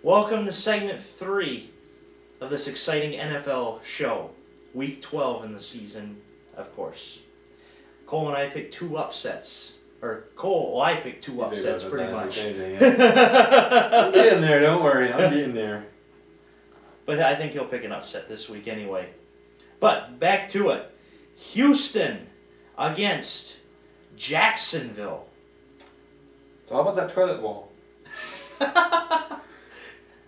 Welcome to segment 3 of this exciting NFL show. Week 12 in the season, of course. Cole and I picked two upsets. I picked two upsets pretty much. I'm getting there, don't worry. I'm getting there. But I think he'll pick an upset this week anyway. But back to it. Houston against Jacksonville. So how about that toilet bowl?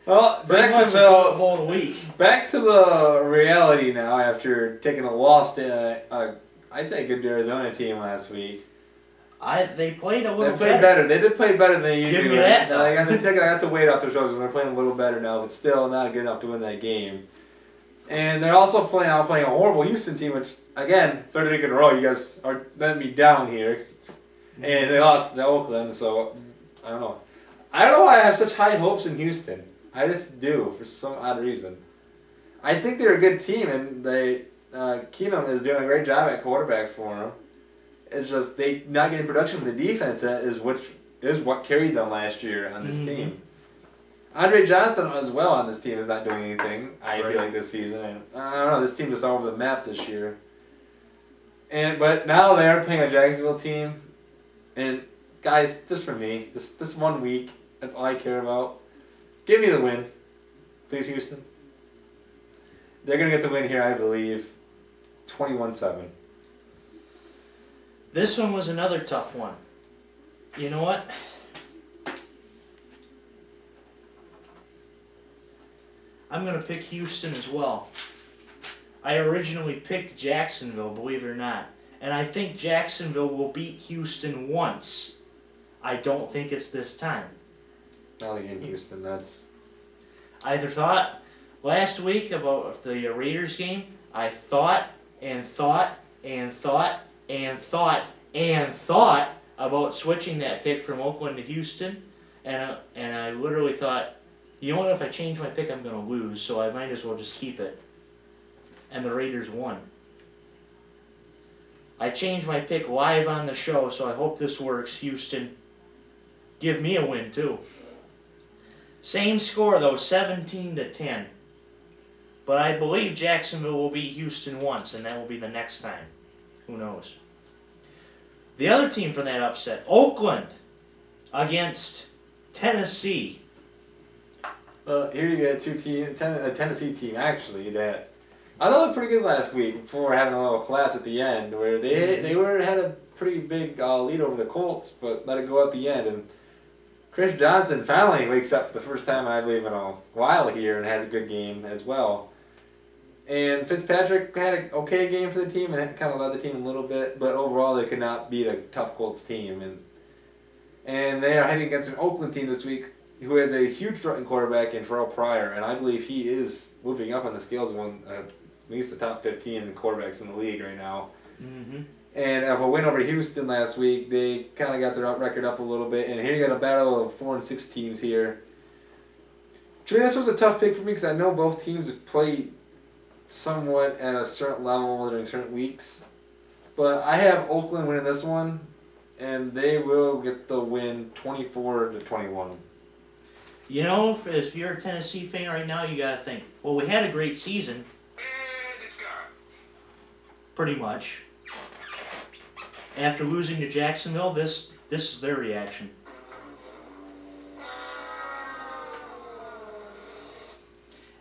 Well, Jacksonville bowl of the week. Back to the reality now after taking a loss to, I'd say a good Arizona team last week. They played a little better. They did play better than they usually do. Give me that, though. I got the weight off their shoulders, and they're playing a little better now, but still not good enough to win that game. And they're also playing a horrible Houston team, which, again, third week in a row, you guys are letting me down here. And they lost to Oakland, so I don't know. I don't know why I have such high hopes in Houston. I just do, for some odd reason. I think they're a good team, and Keenum is doing a great job at quarterback for them. It's just they not getting production from the defense is what carried them last year on this team. Andre Johnson as well on this team is not doing anything, I feel like, this season. And I don't know, this team just all over the map this year. But now they are playing a Jacksonville team. And guys, just for me, this 1 week, that's all I care about. Give me the win. Please, Houston. They're going to get the win here, I believe. 21-7. This one was another tough one. You know what? I'm going to pick Houston as well. I originally picked Jacksonville, believe it or not. And I think Jacksonville will beat Houston once. I don't think it's this time. Not again, Houston. I thought last week about the Raiders game. I thought about switching that pick from Oakland to Houston, and I literally thought, you know what? If I change my pick, I'm going to lose, so I might as well just keep it. And the Raiders won. I changed my pick live on the show, so I hope this works. Houston, give me a win too. Same score though, 17-10. But I believe Jacksonville will beat Houston once, and that will be the next time. Who knows? The other team from that upset, Oakland against Tennessee. Here you get a Tennessee team actually that I thought looked pretty good last week before having a little collapse at the end where they had a pretty big lead over the Colts, but let it go at the end. And Chris Johnson finally wakes up for the first time, I believe, in a while here and has a good game as well. And Fitzpatrick had an okay game for the team and kind of led the team a little bit, but overall they could not beat a tough Colts team. And they are heading against an Oakland team this week who has a huge starting quarterback in Terrell Pryor, and I believe he is moving up on the scales of at least the top 15 quarterbacks in the league right now. Mm-hmm. And of a win over Houston last week, they kind of got their record up a little bit. And here you got a battle of 4 and 6 teams here. To me, this was a tough pick for me because I know both teams have played somewhat at a certain level during certain weeks. But I have Oakland winning this one, and they will get the win 24-21. You know, if you're a Tennessee fan right now, you got to think, well, we had a great season. And it's gone. Pretty much. After losing to Jacksonville, this is their reaction.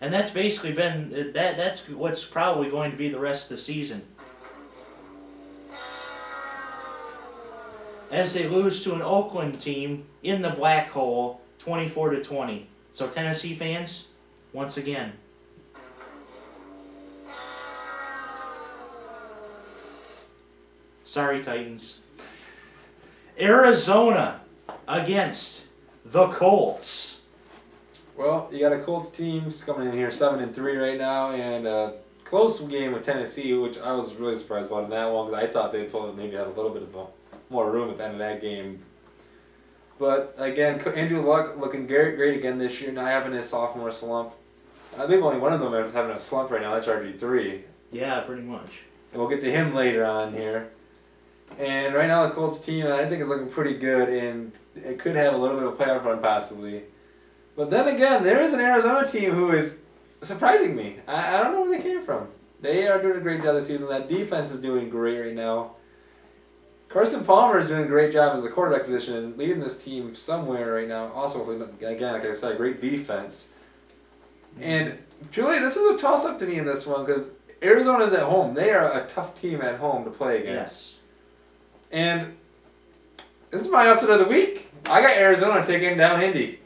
And that's basically been that's what's probably going to be the rest of the season. As they lose to an Oakland team in the black hole, 24-20. So Tennessee fans, once again, sorry, Titans. Arizona against the Colts. Well, you got a Colts team coming in here 7-3 right now, and a close game with Tennessee, which I was really surprised about in that one because I thought they'd maybe have a little bit of more room at the end of that game. But again, Andrew Luck looking great again this year, not having his sophomore slump. I think only one of them is having a slump right now. That's RG3. Yeah, pretty much. And we'll get to him later on here. And right now the Colts team, I think, is looking pretty good, and it could have a little bit of a playoff run possibly. But then again, there is an Arizona team who is surprising me. I don't know where they came from. They are doing a great job this season. That defense is doing great right now. Carson Palmer is doing a great job as a quarterback position and leading this team somewhere right now. Also, again, like I said, great defense. And truly, this is a toss-up to me in this one because Arizona's at home. They are a tough team at home to play against. Yes. And this is my upset of the week. I got Arizona taking down Indy.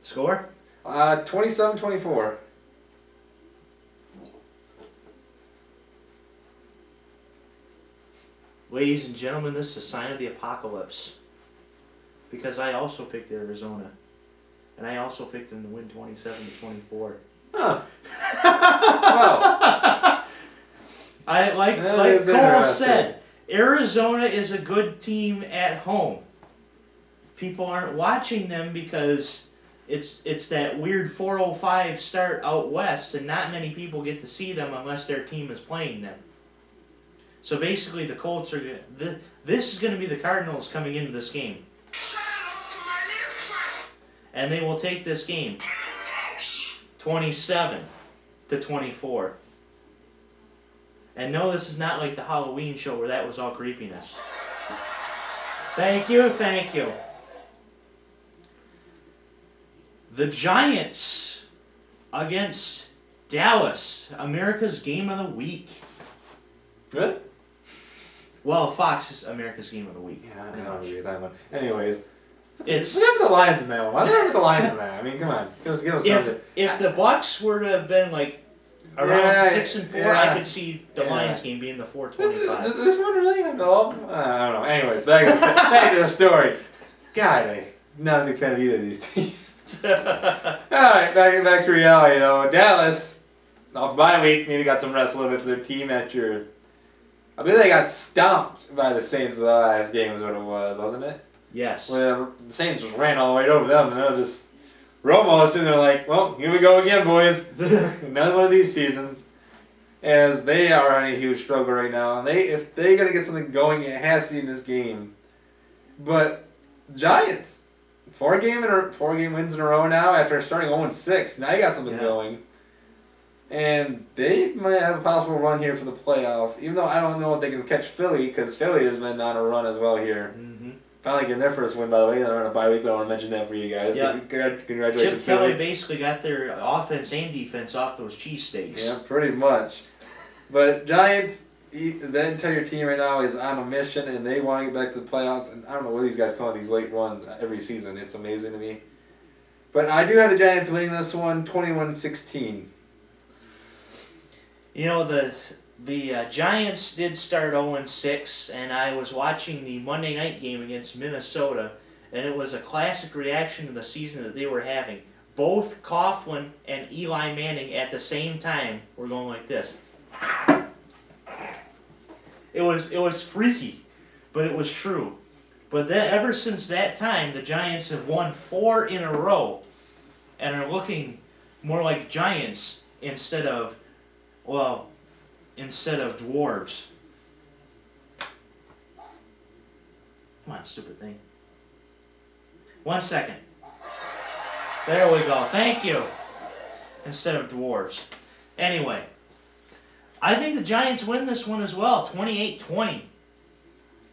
Score? 27-24. Ladies and gentlemen, this is a sign of the apocalypse. Because I also picked Arizona. And I also picked them to win 27-24. Huh. Wow. Like is Cole interesting. said, Arizona is a good team at home. People aren't watching them because it's that weird 4:05 start out west, and not many people get to see them unless their team is playing them. So basically, the Colts are gonna. This is going to be the Cardinals coming into this game, and they will take this game 27-24. And no, this is not like the Halloween show where that was all creepiness. Thank you. The Giants against Dallas, America's Game of the Week. Really? Well, Fox is America's Game of the Week. Yeah, I don't agree with that one. Anyways, It's we have the Lions in that one. Why do we have the Lions in that? I mean, come on, give us something. if the Bucks were to have been like around Yeah, 6-4, yeah. I could see the Yeah. Lions game being the 425. This one really? No, I don't know. Anyways, back to the story. God, I'm not a big fan of either of these teams. All right, back to reality though. Dallas, off bye week, maybe got some rest a little bit for their team after. I believe they got stomped by the Saints the last game, is what it was, wasn't it? Yes. Well, the Saints just ran all the way over them, and they're just Romo sitting there like, well, here we go again, boys. Another one of these seasons, as they are in a huge struggle right now, and if they're gonna get something going, it has to be in this game. But Giants, 4 game wins in a row now after starting 0-6. Now you got something going. And they might have a possible run here for the playoffs, even though I don't know if they can catch Philly, because Philly has been on a run as well here. Mm-hmm. Finally getting their first win, by the way. They're on a bye week, but I want to mention that for you guys. Yeah. Congratulations, Chip Philly. Kelly basically got their offense and defense off those cheesesteaks. Yeah, pretty much. But Giants, the entire team right now is on a mission, and they want to get back to the playoffs. And I don't know what these guys call these late runs every season. It's amazing to me. But I do have the Giants winning this one, 21-16. You know, the Giants did start 0-6, and I was watching the Monday night game against Minnesota, and it was a classic reaction to the season that they were having. Both Coughlin and Eli Manning at the same time were going like this. It was freaky, but it was true. But then, ever since that time, the Giants have won 4 in a row, and are looking more like Giants instead of dwarves. Come on, stupid thing. 1 second. There we go. Thank you. Instead of dwarves. Anyway, I think the Giants win this one as well, 28-20.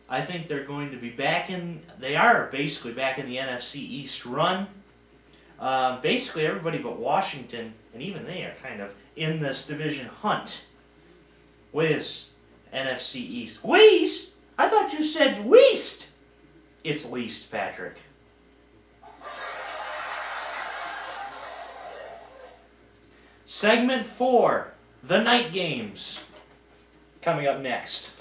I think they're going to be they are basically back in the NFC East run. Basically everybody but Washington, and even they are kind of in this division hunt with NFC East. Least? I thought you said least. It's least, Patrick. Segment 4, the night games. Coming up next.